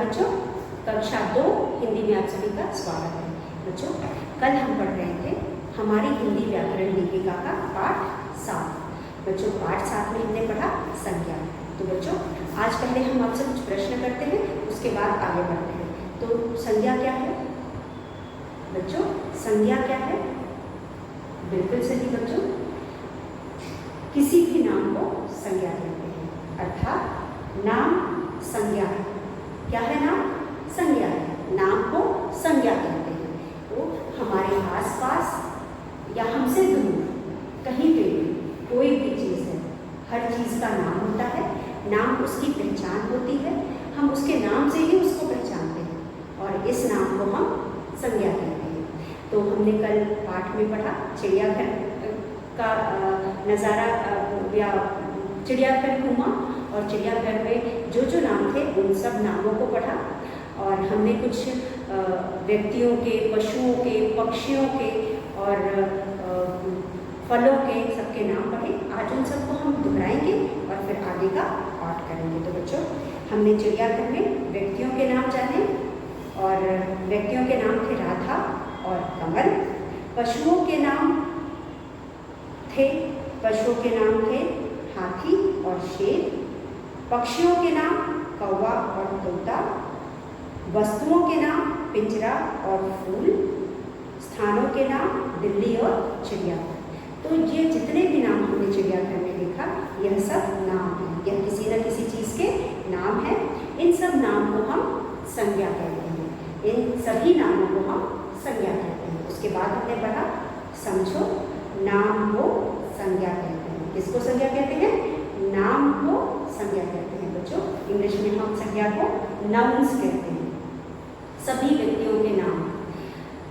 बच्चों, कक्षा 2 हिंदी में आप सभी का स्वागत है। बच्चों, कल हम पढ़ रहे थे हमारी हिंदी व्याकरण लेखिका का पाठ 7। बच्चों, पाठ 7 में हमने पढ़ा संज्ञा। तो बच्चों, आज पहले हम आपसे कुछ प्रश्न करते हैं, उसके बाद आगे बढ़ते हैं। तो संज्ञा क्या है बच्चों? संज्ञा क्या है? बिल्कुल सही बच्चों, किसी भी नाम को संज्ञा कहते हैं, अर्थात नाम संज्ञा है। क्या है नाम? संज्ञा है। नाम को संज्ञा कहते हैं। तो हमारे आसपास या हमसे दूर कहीं पे भी कोई भी चीज़ है, हर चीज़ का नाम होता है, नाम उसकी पहचान होती है, हम उसके नाम से ही उसको पहचानते हैं और इस नाम को हम संज्ञा कहते हैं। तो हमने कल पाठ में पढ़ा चिड़ियाघर का नज़ारा या चिड़ियाघर घूमा और चिड़ियाघर में जो जो नाम थे उन सब नामों को पढ़ा और हमने कुछ व्यक्तियों के, पशुओं के, पक्षियों के और फलों के सबके नाम पढ़े। आज उन सबको हम दोहराएंगे और फिर आगे का पाठ करेंगे। तो बच्चों, हमने चिड़ियाघर में व्यक्तियों के नाम जाने और व्यक्तियों के नाम थे राधा और कमल। पशुओं के नाम थे हाथी और शेर। पक्षियों के नाम कौवा और तोता। वस्तुओं के नाम पिंजरा और फूल। स्थानों के नाम दिल्ली और चिड़ियाघर। तो ये जितने भी नाम हमने चिड़ियाघर में देखा, यह सब नाम हैं, यह किसी न किसी चीज़ के नाम हैं। इन सब नाम को हम संज्ञा कहते हैं। इन सभी नामों को हम संज्ञा कहते हैं। उसके बाद हमने पढ़ा समझो, नाम को संज्ञा कहते हैं। किसको संज्ञा कहते हैं? नाम को संज्ञा कहते हैं। बच्चों, इंग्लिश में हम संज्ञा को नाउन्स कहते हैं। सभी व्यक्तियों के नाम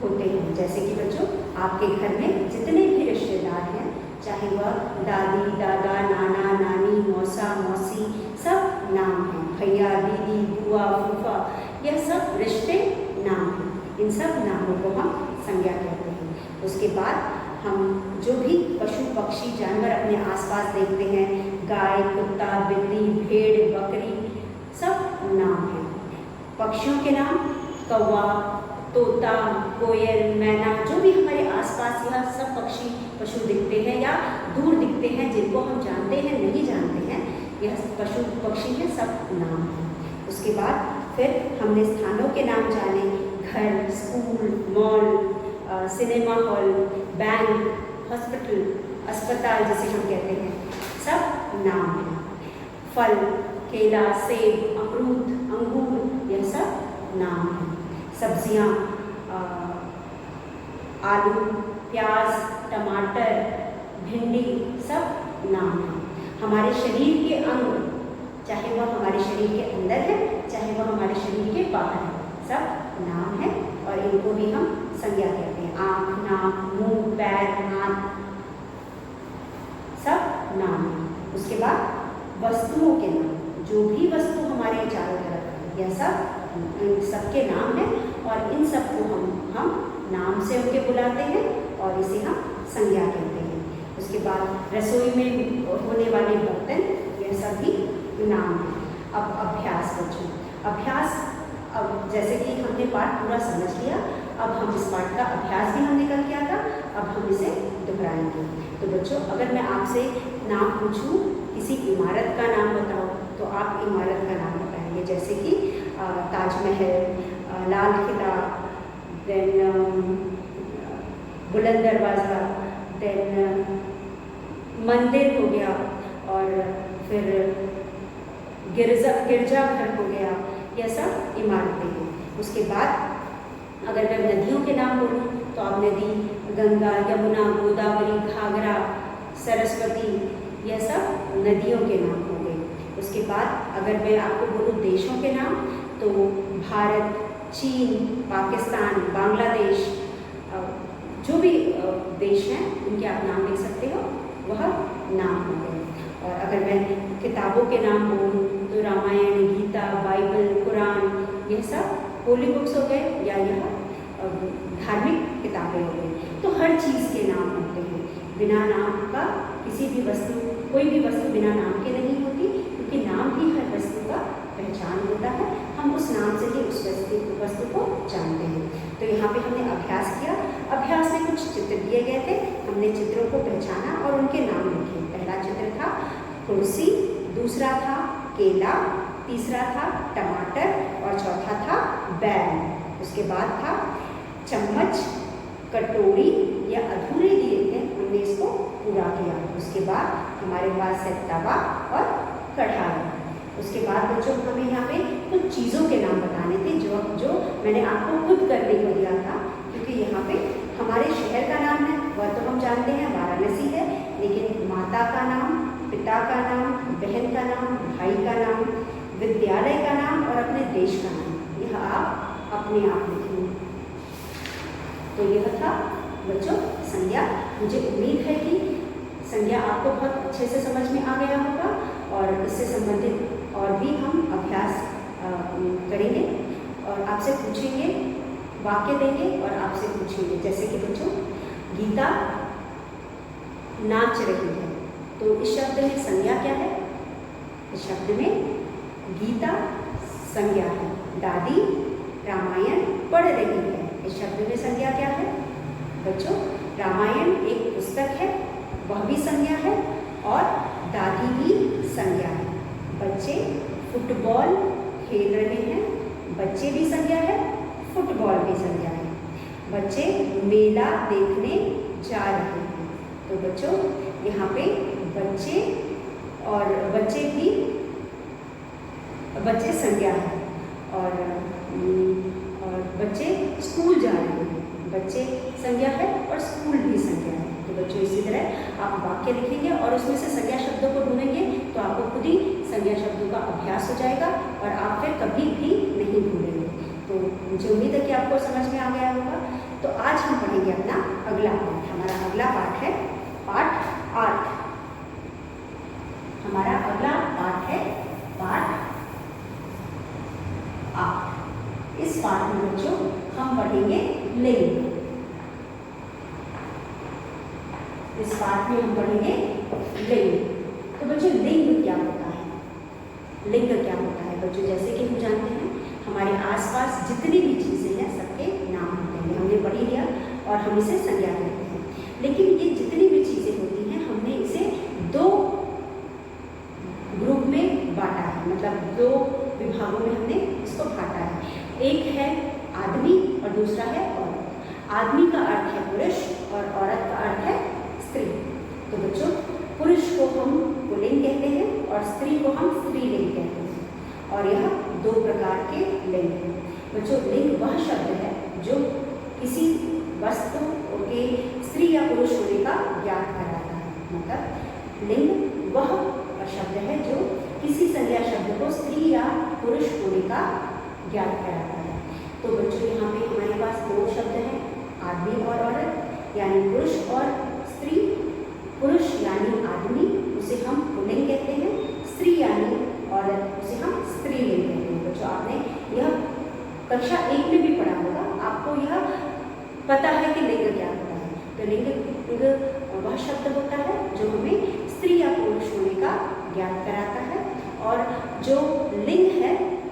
होते हैं, जैसे कि बच्चों आपके घर में जितने भी रिश्तेदार हैं, चाहे वह दादी, दादा, नाना, नानी, मौसा, मौसी, सब नाम हैं। भैया, दीदी, बुआ, फूफा, यह सब रिश्ते नाम हैं। इन सब नामों को हम संज्ञा कहते हैं। उसके बाद हम जो भी पशु, पक्षी, जानवर अपने आसपास देखते हैं, गाय, कुत्ता, बिल्ली, भेड़, बकरी, सब नाम हैं। पक्षियों के नाम कौवा, तोता, कोयल, मैना, जो भी हमारे आसपास यह सब पक्षी, पशु दिखते हैं या दूर दिखते हैं, जिनको हम जानते हैं, नहीं जानते हैं, यह पशु, पक्षी हैं, सब नाम हैं। उसके बाद फिर हमने स्थानों के नाम जाने, घर, school, mall, cinema hall, bank, hospital, अस्पताल जिसे हम कहते हैं, सब नाम हैं। फल, केला, सेब, अमरूद, अंगूर, यह सब नाम हैं। सब्जियां, आलू, प्याज, टमाटर, भिंडी, सब नाम हैं। हमारे शरीर के अंग, चाहे वह हमारे शरीर के अंदर है, चाहे वह हमारे शरीर के बाहर है, सब नाम है और इनको भी हम संज्ञा कहते हैं। आँख, नाक, मुंह, पैर, हाथ, सब नाम है। उसके बाद वस्तुओं के नाम, जो भी वस्तु हमारे चारों तरफ है, यह सब इन सबके नाम हैं और इन सबको हम नाम से उनके बुलाते हैं और इसे हम संज्ञा कहते हैं। उसके बाद रसोई में होने वाले बर्तन, यह सभी नाम हैं। अब अभ्यास बच्चों, अभ्यास, अब जैसे कि हमने पाठ पूरा समझ लिया, अब हम इस पाठ का अभ्यास भी हमने कल किया था, अब हम इसे दोहराएंगे। तो बच्चों, अगर मैं आपसे नाम पूछूं, किसी इमारत का नाम बताओ, तो आप इमारत का नाम बताएंगे, जैसे कि ताजमहल, लाल किला, देन बुलंद दरवाज़ा, देन मंदिर हो गया और फिर गिरजाघर हो गया, यह सब इमारतें हैं। उसके बाद अगर मैं नदियों के नाम बोलूँ तो आप नदी, गंगा, यमुना, गोदावरी, घाघरा, सरस्वती, यह सब नदियों के नाम हो गए। उसके बाद अगर मैं आपको बोलूँ देशों के नाम, तो भारत, चीन, पाकिस्तान, बांग्लादेश, जो भी देश हैं उनके आप नाम लिख सकते हो, वह नाम हो गए। और अगर मैं किताबों के नाम बोलूँ तो रामायण, गीता, बाइबल, कुरान, यह सब होली बुक्स हो गए या यह धार्मिक किताबें हो गई। तो हर चीज़ के नाम होते हैं। बिना नाम का किसी भी वस्तु, कोई भी वस्तु बिना नाम के नहीं होती, क्योंकि नाम ही हर वस्तु का पहचान होता है। हम उस नाम से वस्तु को जानते हैं। तो यहाँ पे हमने अभ्यास किया। अभ्यास में कुछ चित्र दिए गए थे, हमने चित्रों को पहचाना और उनके नाम लिखे। पहला चित्र था कुर्सी, दूसरा था केला, तीसरा था टमाटर और चौथा था बैल। उसके बाद था चम्मच, कटोरी या अधूरे दिए थे, हमने इसको पूरा किया। उसके बाद हमारे पास है तवा और कढ़ाई। उसके बाद बच्चों हमें यहाँ पे कुछ चीज़ों के नाम बताने थे जो मैंने आपको खुद करने को दिया था, क्योंकि यहाँ पे हमारे शहर का नाम है वह तो हम जानते हैं वाराणसी है, लेकिन माता का नाम, पिता का नाम, बहन का नाम, भाई का नाम, विद्यालय का नाम और अपने देश का नाम, यह आप अपने आप लिखेंगे। तो यह था बच्चों संज्ञा। मुझे उम्मीद है कि संज्ञा आपको बहुत अच्छे से समझ में आ गया होगा और इससे संबंधित और भी हम अभ्यास करेंगे और आपसे पूछेंगे, वाक्य देंगे और आपसे पूछेंगे। जैसे कि बच्चों गीता नाच रही है, तो इस शब्द में संज्ञा क्या है? इस शब्द में गीता संज्ञा है। दादी रामायण पढ़ रही है, इस शब्द में संज्ञा क्या है? बच्चों रामायण एक पुस्तक है, वह भी संज्ञा है और दादी भी संज्ञा है। बच्चे फुटबॉल खेल रहे हैं, बच्चे भी संज्ञा है, फुटबॉल भी संज्ञा है। बच्चे मेला देखने जा रहे हैं, तो बच्चों यहाँ पे बच्चे और बच्चे संज्ञा है और बच्चे स्कूल जा रहे हैं, बच्चे संज्ञा है और स्कूल भी संज्ञा है। तो बच्चों इसी तरह आप वाक्य लिखेंगे और उसमें से संज्ञा शब्दों को ढूंढेंगे तो आपको खुद ही संज्ञा शब्दों का अभ्यास हो जाएगा और आप फिर कभी भी नहीं भूलेंगे। तो मुझे उम्मीद है कि आपको समझ में आ गया होगा। तो आज हम पढ़ेंगे अपना अगला पाठ। हमारा अगला पाठ है पाठ 8। हमारा अगला पाठ है पाठ 8। इस पाठ में बच्चों हम पढ़ेंगे लिंग। इस पाठ में हम पढ़ेंगे लिंग। तो बच्चों लिंग क्या होता है? लिंग क्या होता है बच्चों? जैसे कि हम जानते हैं हमारे आसपास जितनी भी चीज़ें हैं सबके नाम होते हैं, हमने पढ़ लिया और हम इसे संज्ञा कहते हैं। लेकिन ये जितनी भी चीज़ें होती हैं हमने इसे 2 ग्रुप में बांटा है, मतलब 2 विभागों में हमने इसको बांटा है। एक है आदमी और दूसरा है औरत। आदमी का अर्थ है पुरुष और औरत का अर्थ है स्त्री। तो बच्चों पुरुष को हम पुल्लिंग कहते हैं और स्त्री को हम स्त्रीलिंग कहते हैं और यह 2 प्रकार के लिंग हैं। बच्चों लिंग वह शब्द है जो किसी वस्तु के स्त्री या पुरुष होने का ज्ञात कराता है। मतलब लिंग वह शब्द है जो किसी संज्ञा शब्द को स्त्री या पुरुष होने का ज्ञात कराता है। तो बच्चों यहाँ पे हमारे पास 2 शब्द हैं, आदमी और औरत, यानी पुरुष और स्त्री। पुरुष यानी आदमी, उसे हम पुल्लिंग कहते हैं। स्त्री यानी औरत, उसे हम स्त्रीलिंग कहते हैं। बच्चों आपने यह कक्षा 1 में भी पढ़ा होगा, आपको यह पता है कि लिंग क्या होता है। तो लिंग वह शब्द होता है जो हमें स्त्री या पुरुष होने का ज्ञात कराता है और जो लिंग है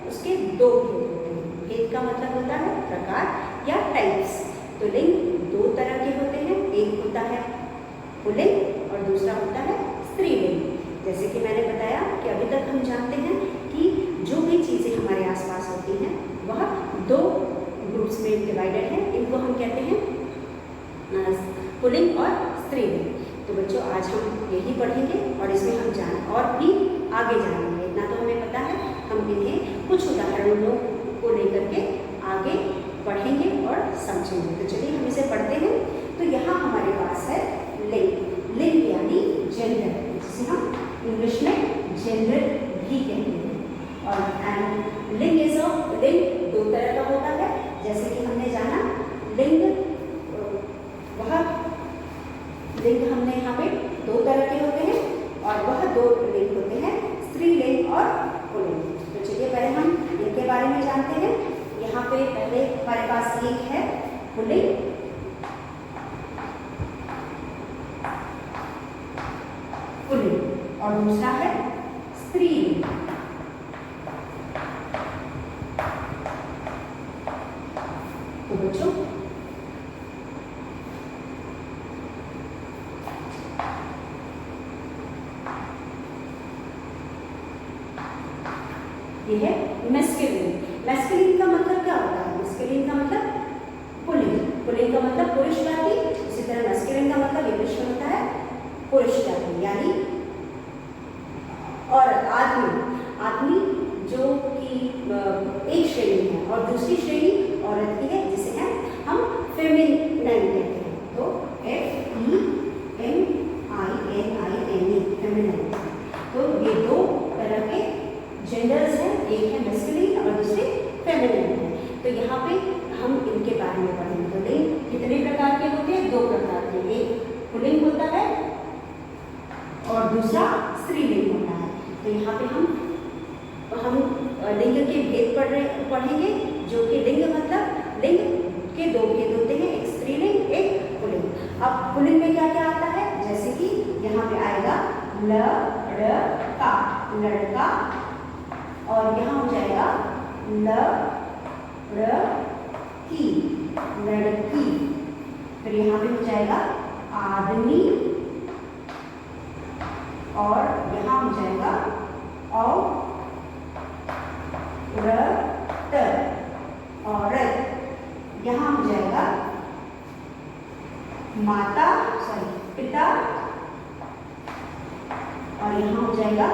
उसके 2 भेद होते हैं। भेद का मतलब होता है प्रकार या टाइप्स। तो लिंग 2 तरह के होते हैं, एक होता है पुल्लिंग और दूसरा होता है स्त्रीलिंग। जैसे कि मैंने बताया कि अभी तक हम जानते हैं कि जो भी चीज़ें हमारे आसपास होती हैं वह 2 ग्रुप्स में डिवाइडेड है। इनको हम कहते हैं पुल्लिंग और स्त्रीलिंग। तो बच्चों आज हम यही पढ़ेंगे और इसमें हम और भी आगे जानेंगे। इतना तो हमें पता है, हम इन्हें कुछ उदाहरणों को लेकर के आगे पढ़ेंगे और समझेंगे। तो चलिए हम इसे पढ़ते हैं। तो यहाँ हमारे पास है लिंग। लिंग यानी जेंडर, जिसे हम इंग्लिश में जेंडर भी कहते हैं। और लिंग लिंग 2 तरह का होता है। जैसे कि हमने जाना लिंग लिंग हमने यहाँ पे 2 तरह के होते हैं और वह 2 लिंग होते हैं, स्त्रीलिंग और पुल्लिंग। तो चलिए पहले हम इनके बारे में जानते हैं। यहाँ पे पहले हमारे पास एक है पुल्लिंग और दूसरा है स्त्रीलिंग। तो बच्चों ये है मैस्कुलिन। मैस्कुलिन का मतलब क्या होता है? मैस्कुलिन का मतलब पुल्लिंग, पुल्लिंग का मतलब पुरुष जाति। इसी तरह मैस्कुलिन का मतलब इंग्लिश में होता है पुरुष जाति, यानी और आदमी जो कि एक श्रेणी है और दूसरी श्रेणी औरत की है, जिसे हम फेमिनिन कहते हैं। तो FEMININE फेमिनिन। तो ये दो तरह के जेंडर्स हैं, एक है मैस्कुलिन और दूसरे फेमिनिन है। तो यहाँ पे हम इनके बारे में पढ़ेंगे। तो लिंग कितने प्रकार के होते हैं? 2 प्रकार के, एक पुल्लिंग होता है और दूसरा स्त्रीलिंग होता है। तो यहाँ पे हम लिंग के भेद पढ़ेंगे, जो कि लिंग मतलब लिंग के 2 भेद होते हैं, एक स्त्रीलिंग एक पुल्लिंग। अब पुल्लिंग में क्या क्या आता है? जैसे कि यहाँ पे आएगा लड़का, लड़का, और यहाँ हो जाएगा लड़की, लड़की। फिर यहाँ पे हो जाएगा आदमी, और यहाँ हो जाएगा औरत, यहाँ हो जाएगा पिता, और यहाँ हो जाएगा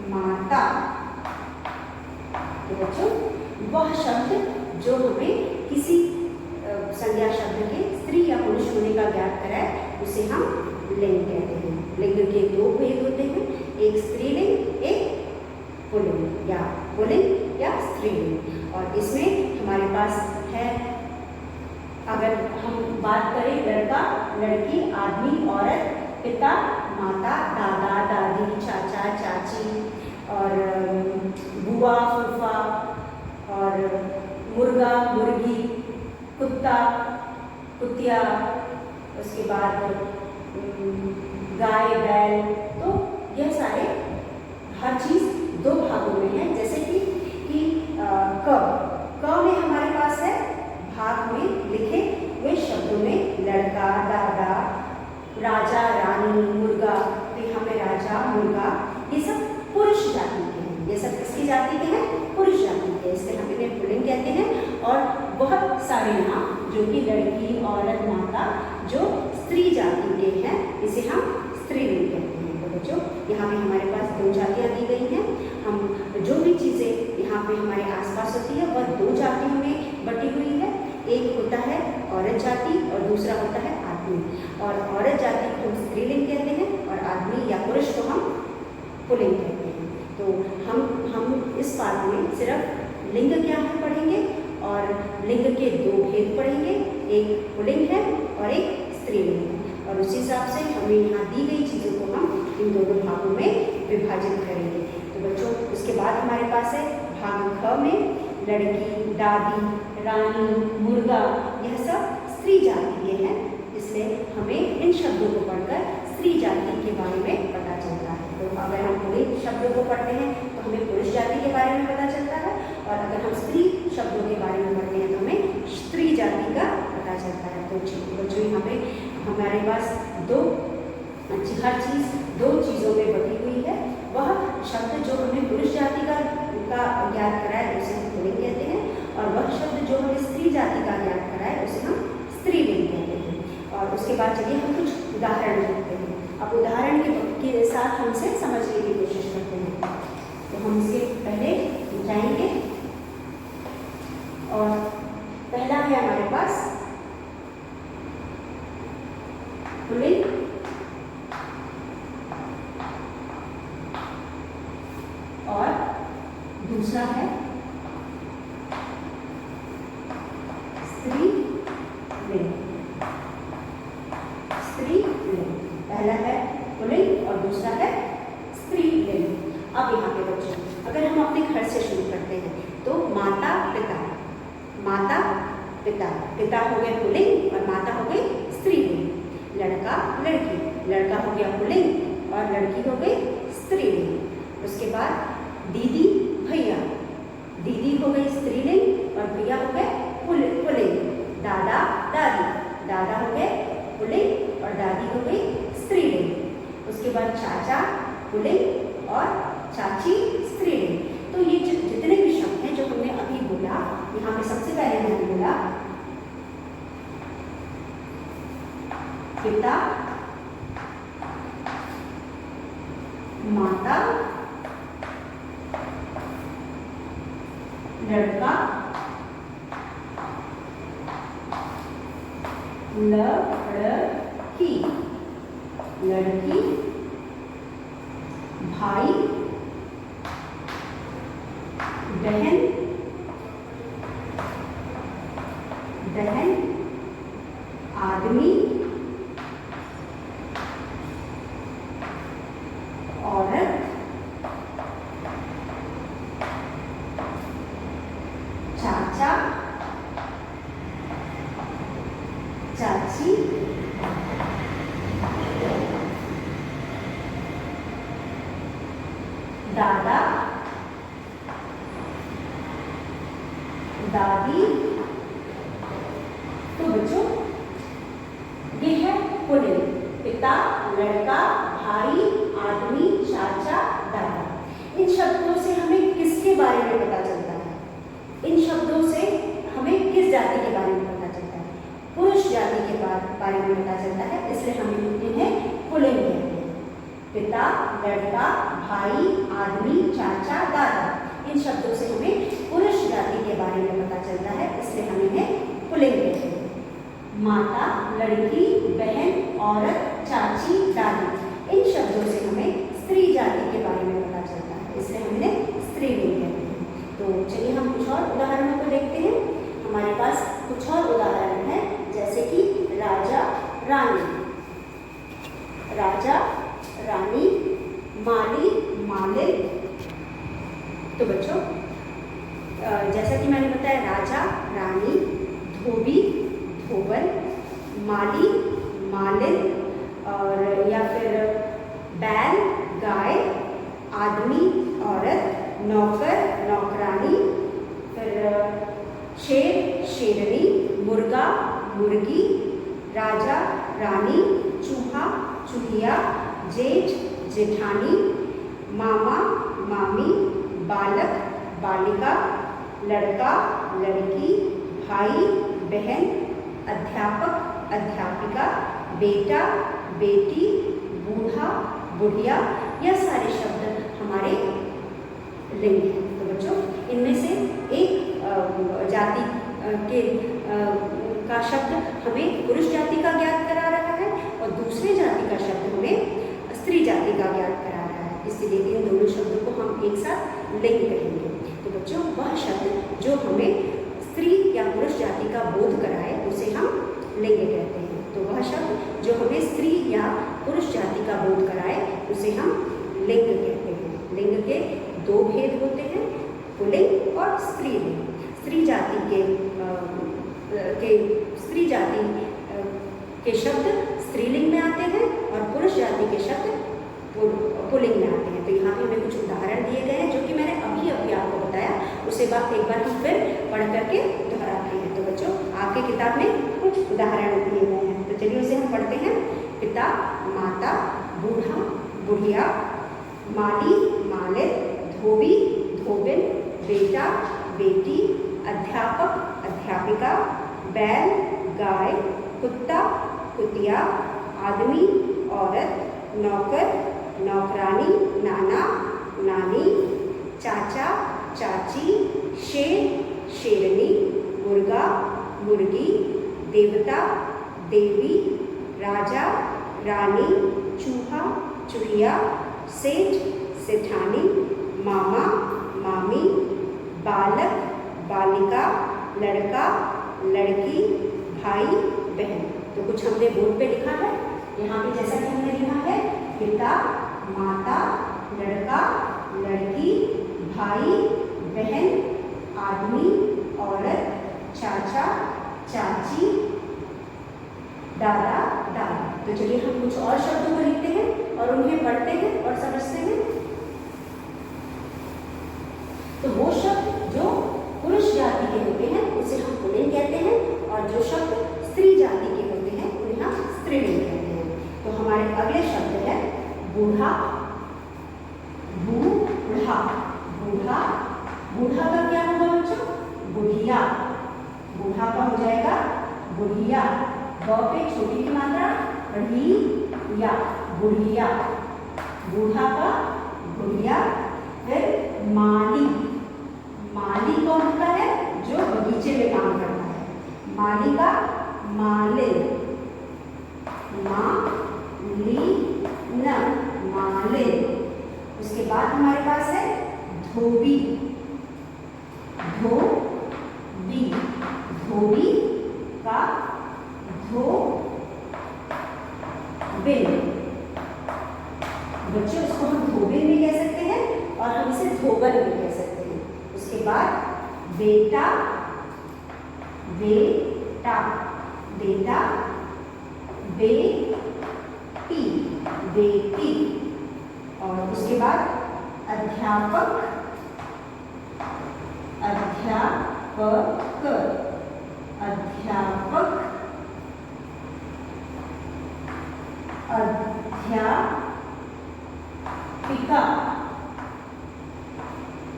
माता। तो बच्चों वह शब्द जो हमें किसी संज्ञा शब्द के स्त्री या पुरुष होने का ज्ञात कराए, उसे हम लिंग कहते हैं। लिंग के 2 भेद होते हैं, एक स्त्रीलिंग एक पुल्लिंग या स्त्रीलिंग। और इसमें हमारे पास है, अगर हम बात करें लड़का, लड़की, आदमी, औरत, पिता, माता, दादा, दादी, चाचा, चाची, और बुआ, फूफा, और मुर्गा, मुर्गी, कुत्ता, कुतिया, उसके बाद गाय, बैल। तो यह सारे हर चीज़ 2 भागों में है। जैसे कि क में हमारे पास है भाग में लिखे हुए शब्दों में लड़का, दादा, राजा, रानी, मुर्गा। तो यहाँ पे राजा, मुर्गा, ये सब पुरुष जाति के हैं। ये सब किसकी जाति के हैं? पुरुष जाति के, इसलिए हम इन्हें पुल्लिंग कहते हैं। और बहुत सारे नाम जो कि लड़की, औरत, माता, जो स्त्री जाति के हैं, इसे हम स्त्रीलिंग कहते हैं। तो बच्चों यहाँ पे हमारे पास 2 जातियाँ दी गई हैं। हम जो भी चीज़ें यहाँ पे हमारे आसपास होती है वह 2 जातियों में बटी हुई है। एक होता है औरत जाति और दूसरा होता है आदमी। और औरत जाति को हम स्त्रीलिंग कहते हैं और आदमी या पुरुष को हम पुल्लिंग कहते हैं। तो हम इस पाठ में सिर्फ लिंग क्या है पढ़ेंगे, और लिंग के 2 भेद पढ़ेंगे, एक पुल्लिंग है और एक स्त्रीलिंग है। और उसी हिसाब से हमें यहाँ दी गई चीज़ों को हम इन 2 भागों में विभाजित करेंगे। तो बच्चों उसके बाद हमारे पास है भाग ख में लड़की, दादी, रानी, मुर्गा, यह सब स्त्री जाति के हैं। इसलिए हमें इन शब्दों को पढ़कर स्त्री जाति के बारे में पता चलता है। तो अगर हम पुल्लिंग शब्दों को पढ़ते हैं तो हमें पुरुष जाति के बारे में पता चलता है, और अगर हम स्त्री शब्दों के बारे में पढ़ते हैं तो हमें स्त्री जाति का पता चलता है। तो बच्चों यहाँ पे हमारे पास हर चीज़ 2 चीज़ों में बटी हुई है। वह शब्द जो हमें पुरुष जाति का ज्ञात कराए उसे हम पुल्लिंग कहते हैं, और वह शब्द जो हमें स्त्री जाति का ज्ञात कराए उसे हम स्त्रीलिंग कहते हैं। और उसके बाद चलिए हम कुछ उदाहरण देखते हैं। अब उदाहरण के साथ हमसे समझने की कोशिश करते हैं। तो हम इसके पहले जाएंगे, और पहला है हमारे पास पुल्लिंग, और दूसरा है स्त्रीलिंग। पहला है पुल्लिंग और दूसरा है स्त्रीलिंग। अब यहाँ पे बच्चों अगर हम अपने घर से शुरू करते हैं तो माता, पिता, माता, पिता, पिता हो गए पुल्लिंग और माता हो गई स्त्रीलिंग। लड़का, लड़की, लड़का हो गया पुल्लिंग और लड़की हो गई स्त्रीलिंग। उसके बाद दीदी, भैया, दीदी हो गई स्त्रीलिंग और भैया हो गए पुल्लिंग। पुल्लिंग और चाची स्त्रीलिंग। तो ये जितने भी शब्द हैं जो हमने अभी बोला, यहाँ पे सबसे पहले मैंने बोला पिता, माता, लड़का, लड़की, लड़की, भाई, बहन, बहन, आदमी, औरत, चाचा, चाची, दादा, दादी। तो बच्चों ये है पुल्लिंग, पिता, लड़का, भाई, आदमी, चाचा, दादा। इन शब्दों से हमें किसके बारे में पता चलता है? इन शब्दों से हमें किस जाति के बारे में पता चलता है? पुरुष जाति के बारे में पता चलता है, इसलिए हम इन्हें पुल्लिंग कहते हैं। पिता, लड़का, भाई, आदमी, चाचा, दादा। इन शब्दों से हमें पुरुष जाति के बारे में पता चलता है, इसलिए हम इन्हें पुल्लिंग कहते हैं। माता, लड़की, बहन, औरत, चाची, दादी। इन शब्दों से हमें स्त्री जाति के बारे में पता चलता है, इसलिए हम इन्हें स्त्रीलिंग कहते हैं। तो चलिए हम कुछ और उदाहरणों को देखते हैं। हमारे पास कुछ और उदाहरण हैं, जैसे कि राजा, रानी, राजा, रानी, माली, मालिक। तो बच्चों जैसा कि मैंने बताया, राजा, रानी, धोबी, धोबन, माली, मालिक, और या फिर बैल, गाय, आदमी, औरत, नौकर, नौकरानी, फिर शेर, शेरनी, मुर्गा, मुर्गी, राजा, रानी, चूहा, चूहिया, जेठ, जेठानी, मामा, मामी, बालक, बालिका, लड़का, लड़की, भाई, बहन, अध्यापक, अध्यापिका, बेटा, बेटी, बूढ़ा, बुढ़िया। यह सारे शब्द हमारे लिंग हैं। तो बच्चों इनमें से एक जाति के का शब्द हमें पुरुष जाति का ज्ञात करा रहा है और दूसरे जाति का शब्द हमें स्त्री जाति का ज्ञात करा रहा है, इसलिए इन दोनों शब्दों को हम एक साथ लिंग कहेंगे। तो बच्चों वह शब्द जो हमें स्त्री या पुरुष जाति का बोध कराए उसे हम लिंग कहते हैं। तो वह शब्द जो हमें स्त्री या पुरुष जाति का बोध कराए उसे हम लिंग कहते हैं। लिंग के दो भेद होते हैं, पुल्लिंग और स्त्रीलिंग। स्त्री जाति के शब्द स्त्रीलिंग में आते हैं और पुरुष जाति के शब्द पुल्लिंग में आते हैं। तो यहाँ पे हमें कुछ उदाहरण दिए गए हैं जो कि मैंने अभी आपको बताया, उसे एक बार हम फिर पढ़ करके दोहराते हैं। तो बच्चों आपके किताब में कुछ उदाहरण दिए गए हैं, तो चलिए उसे हम पढ़ते हैं। पिता, माता, बूढ़ा, बुढ़िया, माली, मालिक, धोबी, धोबिन, बेटा, बेटी, अध्यापक, अध्यापिका, बैल, गाय, कुत्ता, कुतिया, आदमी, औरत, नौकर, नौकरानी, नाना, नानी, चाचा, चाची, शेर, शेरनी, मुर्गा, मुर्गी, देवता, देवी, राजा, रानी, चूहा, चूहिया, सेठ, सेठानी, मामा, मामी, बालक, बालिका, लड़का, लड़की, भाई, बहन। तो कुछ हमने बोर्ड पे लिखा है, यहाँ पे जैसा कि हमने लिखा है पिता, माता, लड़का, लड़की, भाई, बहन, आदमी, औरत, चाचा, चाची, दादा, दादी। तो चलिए हम कुछ और शब्दों को लिखते हैं और उन्हें पढ़ते हैं और समझते हैं। तो वो शब्द जो पुरुष जाति के होते हैं उसे हम पुल्लिंग कहते हैं और जो शब्द स्त्री जाति के होते हैं उन्हें हम स्त्रीलिंग कहते हैं। तो हमारे अगले शब्द है बूढ़ा, बूढ़ा का हो जाएगा बुढ़िया, ब पे छोटी की मात्रा बढ़ी या बुढ़िया, बूढ़ा का बुढ़िया। फिर माली, माली कौन होता है? जो बगीचे में काम करता है, माली का मालिन, मालिन। उसके बाद हमारे पास है धोबी, धोबी, धोबी का धोबिन। बच्चों इसको हम धोबिन भी कह सकते हैं और हम इसे धोबन भी कह सकते हैं। उसके बाद बेटा, बेटा, बेटा, बेटी, बेटी। और उसके बाद अध्यापक, अध्यापक, अध्यापक, अध्यापिका,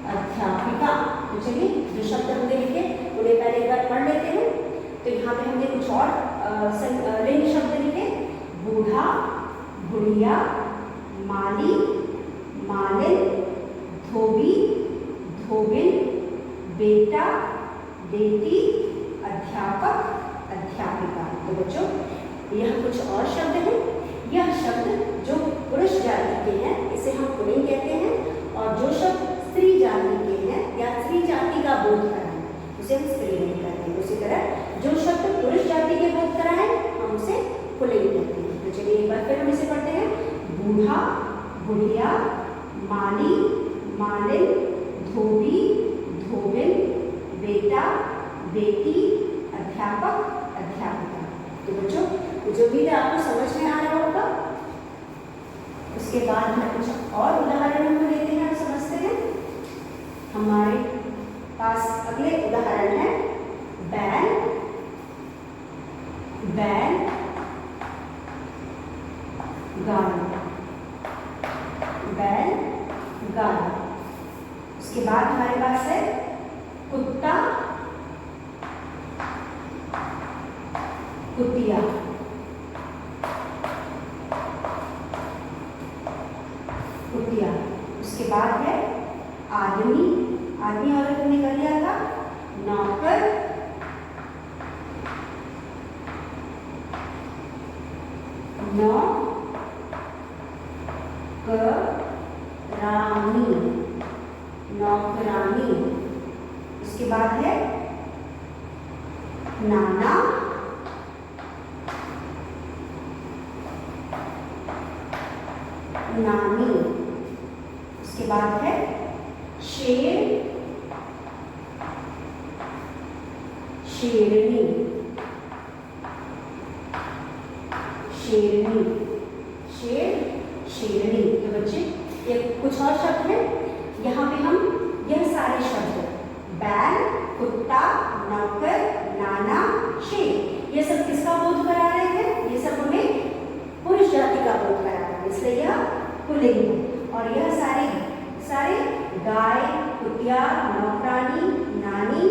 अध्यापिका। तो चलिए जो शब्द हमने लिखे उन्हें पहले एक बार पढ़ लेते हैं। तो यहाँ पे हमने कुछ और लिंग शब्द लिखे, बूढ़ा, बुढ़िया, माली, मालिन, धोबी, धोबिन, बेटा, बेटी, अध्यापक, अध्यापिका। तो बच्चों यह कुछ और शब्द हैं। यह शब्द जो पुरुष जाति के हैं इसे हम पुल्लिंग कहते हैं, और जो शब्द स्त्री जाति के हैं या स्त्री जाति का बोध कराएं उसे हम स्त्रीलिंग कहते हैं। उसी तरह जो शब्द पुरुष जाति के बोध कराएं हम उसे पुल्लिंग कहते हैं। तो चलिए एक बार फिर हम इसे पढ़ते हैं। बूढ़ा, बुढ़िया, माली, मालिन, धोबी, धोबिन, बेटा, बेटी, अध्यापक, अध्यापिका। तो बच्चों जो भी आपको समझ में आ रहा होगा। उसके बाद हम कुछ और उदाहरणों को लेते हैं और समझते हैं। हमारे पास अगले उदाहरण है बैल, बैल गाय, बैल गाय। उसके बाद हमारे पास है कुत्ता, कुतिया, कुतिया। उसके बाद है आदमी, आदमी औरत ने कर लिया था, नौकर, नौकरानी, नौकरानी। उसके बाद है नाना, नानी। उसके बाद है शेर, शेरनी, शेरनी, शेर, शेरनी। तो बच्चे ये कुछ और शब्द हैं। यहाँ पे हम यह सारे शब्द बैल, कुत्ता, नौकर, नाना, शेर, ये सब किसका बोध करा रहे हैं? ये सब हमें पुरुष जाति का बोध करा रहे हैं, इसलिए यह पुल्लिंग है। और यह सारे गाय, कुतिया, नौकरानी, नानी,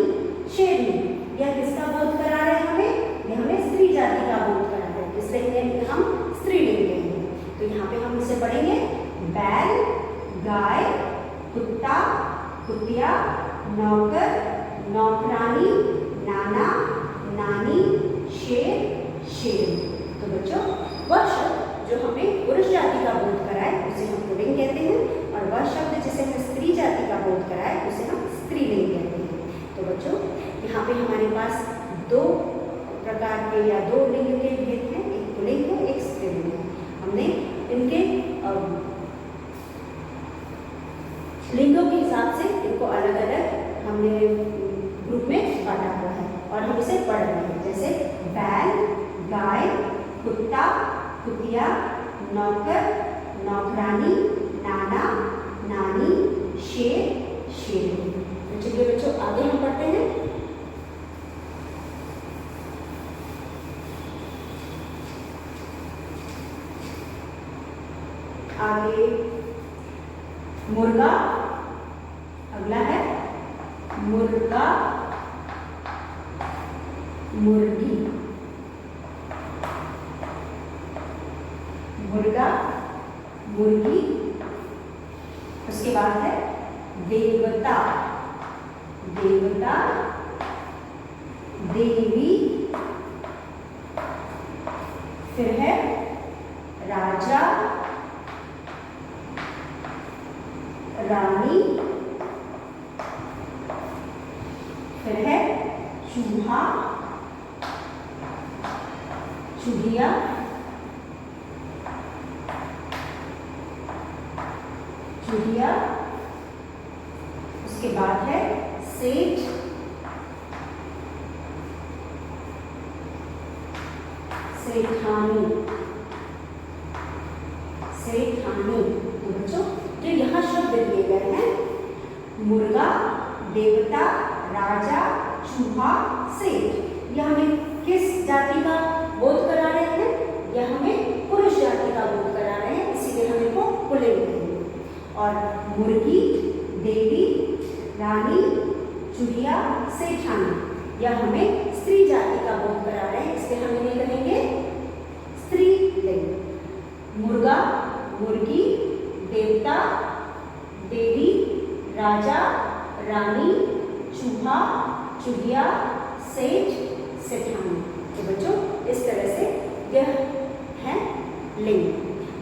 शेरनी, यह किसका बोध करा रहे हैं हमें? यह हमें स्त्री जाति का बोध करा रहे हैं, इसलिए हम स्त्रीलिंग कहेंगे। तो यहाँ पे हम इसे पढ़ेंगे बैल, गाय, कुत्ता, कुतिया, नौकर, नौकरानी, नाना, नानी, शेर, शेरनी। तो बच्चों वह शब्द जो हमें पुरुष जाति का बोध कराए उसे हम पुल्लिंग कहते हैं, और वह शब्द जिसे हमें स्त्री जाति का बोध कराए उसे हम स्त्रीलिंग कहते हैं। तो बच्चों यहाँ पे हमारे पास दो प्रकार के या दो लिंग के भेद हैं, एक पुल्लिंग है, एक स्त्रीलिंग है। हमने इनके लिंगों के हिसाब से इनको अलग अलग हमने ग्रुप में बांटा हुआ है और हम इसे पढ़ रहे हैं। जैसे बैल, गाय, कुत्ता, कुतिया, नौकर, नौकरानी, नाना, नानी, शेर, शेरनी। तो चलिए बच्चों आगे हम पढ़ते हैं। आगे मुर्गा, अगला है मुर्गा, मुर्गी, मुर्गा, मुर्गी। उसके बाद है देवता, देवता, देवी। फिर है राजा, रानी। फिर है चूहा, चूहिया। चूहिया। उसके बाद है सेठ, सेठानी, सेठानी। तो बच्चों जो यहाँ शब्द दिए गए हैं, मुर्गा, देवता, राजा, चूहा, सेठ, यह हमें किस जाति का बोध करा रहे हैं? यह हमें पुरुष जाति का बोध करा रहे हैं, इसीलिए हम इनको पुल्लिंग कहेंगे। और मुर्गी, देवी, रानी, चूहिया, सेठानी, यह हमें स्त्री जाति का बोध करा रहे हैं, इसलिए हम इन्हें कहेंगे स्त्रीलिंग। मुर्गा, मुर्गी, देवता, देवी, राजा, रानी, चूहा, चूहिया, सेठ, सेठानी। तो बच्चों इस तरह से यह है लिंग।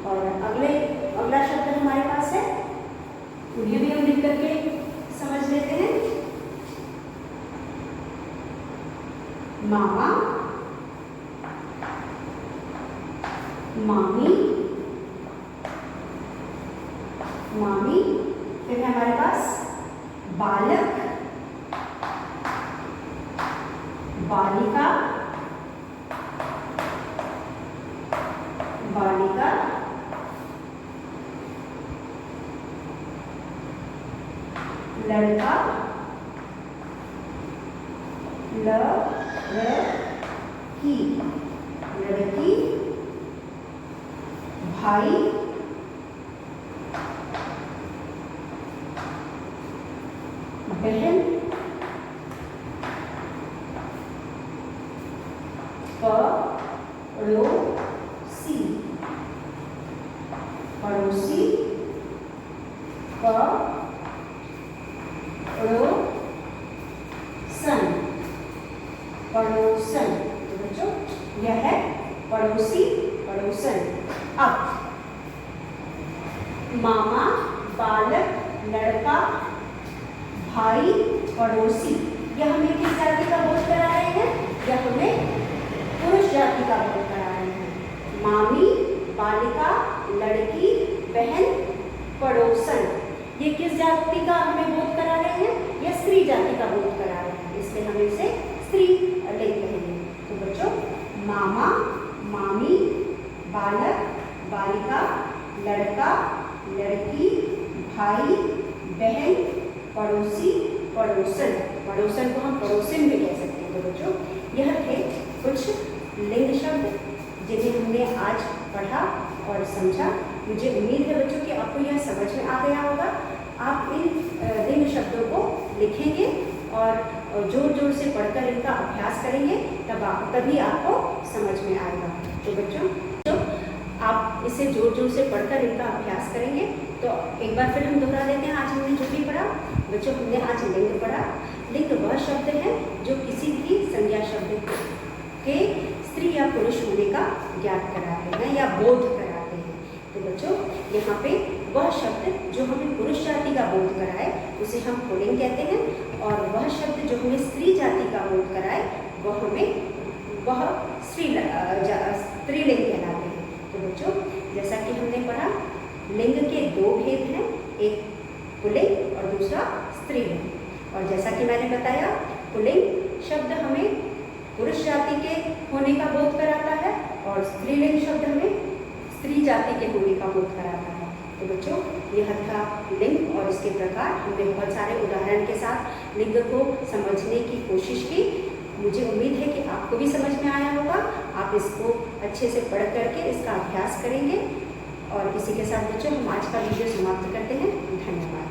और अगला शब्द हमारे पास है, उन्हें भी हम लिख करके समझ लेते हैं। मामा, मामी, मामी। फिर है हमारे पास बालक, बालिका, बालिका। लड़का, लड़की, लड़की। भाई, बहन, पड़ोसी, पड़ोसी, पड़ोसन, पड़ोसन। तो बच्चों यह है पड़ोसी, पड़ोसन। अब मामा, बालक, लड़का, भाई, पड़ोसी, यह हमें किस जाति का बोध करा रहे हैं? यह हमें पुरुष जाति का बोध करा रहे हैं। मामी, बालिका, लड़की, बहन, पड़ोसन, ये किस जाति का हमें बोध करा रहे हैं? यह स्त्री जाति का बोध करा रहे हैं, इसलिए हम इसे स्त्रीलिंग कहेंगे। तो बच्चों मामा, मामी, बालक, बालिका, लड़का, लड़की, भाई, बहन, पड़ोसी, पड़ोसन। पड़ोसन को हम पड़ोसिन भी कह सकते हैं। तो बच्चों यह थे कुछ लिंग शब्द जिन्हें हमने आज पढ़ा और समझा। मुझे उम्मीद है बच्चों कि आपको यह समझ में आ गया होगा। आप इन लिंग शब्दों को लिखेंगे और जोर जोर से पढ़कर इनका अभ्यास करेंगे, तभी आपको समझ में आएगा। तो बच्चों आप इसे जोर जोर से पढ़कर इनका अभ्यास करेंगे। तो एक बार फिर हम दोहरा देते हैं आज हमने जो भी पढ़ा। बच्चों हमने आज लिंग पढ़ा। लिंग वह शब्द है जो किसी भी संज्ञा शब्द के स्त्री या पुरुष होने का ज्ञात कराते हैं या बोध कराते हैं। तो बच्चों यहाँ पे वह शब्द जो हमें पुरुष जाति का बोध कराए उसे हम पुल्लिंग कहते हैं, और वह शब्द जो हमें स्त्री जाति का बोध कराए वह स्त्रीलिंग कहलाते हैं। तो बच्चों जैसा कि हमने पढ़ा, लिंग के दो भेद हैं, एक पुल्लिंग और दूसरा स्त्रीलिंग। और जैसा कि मैंने बताया, पुल्लिंग शब्द हमें पुरुष जाति के होने का बोध कराता है और स्त्रीलिंग शब्द हमें स्त्री जाति के होने का बोध कराता है। तो बच्चों यह था लिंग और इसके प्रकार। हमने बहुत सारे उदाहरण के साथ लिंग को समझने की कोशिश की। मुझे उम्मीद है कि आपको भी समझ में आया होगा। आप इसको अच्छे से पढ़ करके इसका अभ्यास करेंगे। और इसी के साथ बच्चों हम आज का वीडियो समाप्त करते हैं। धन्यवाद।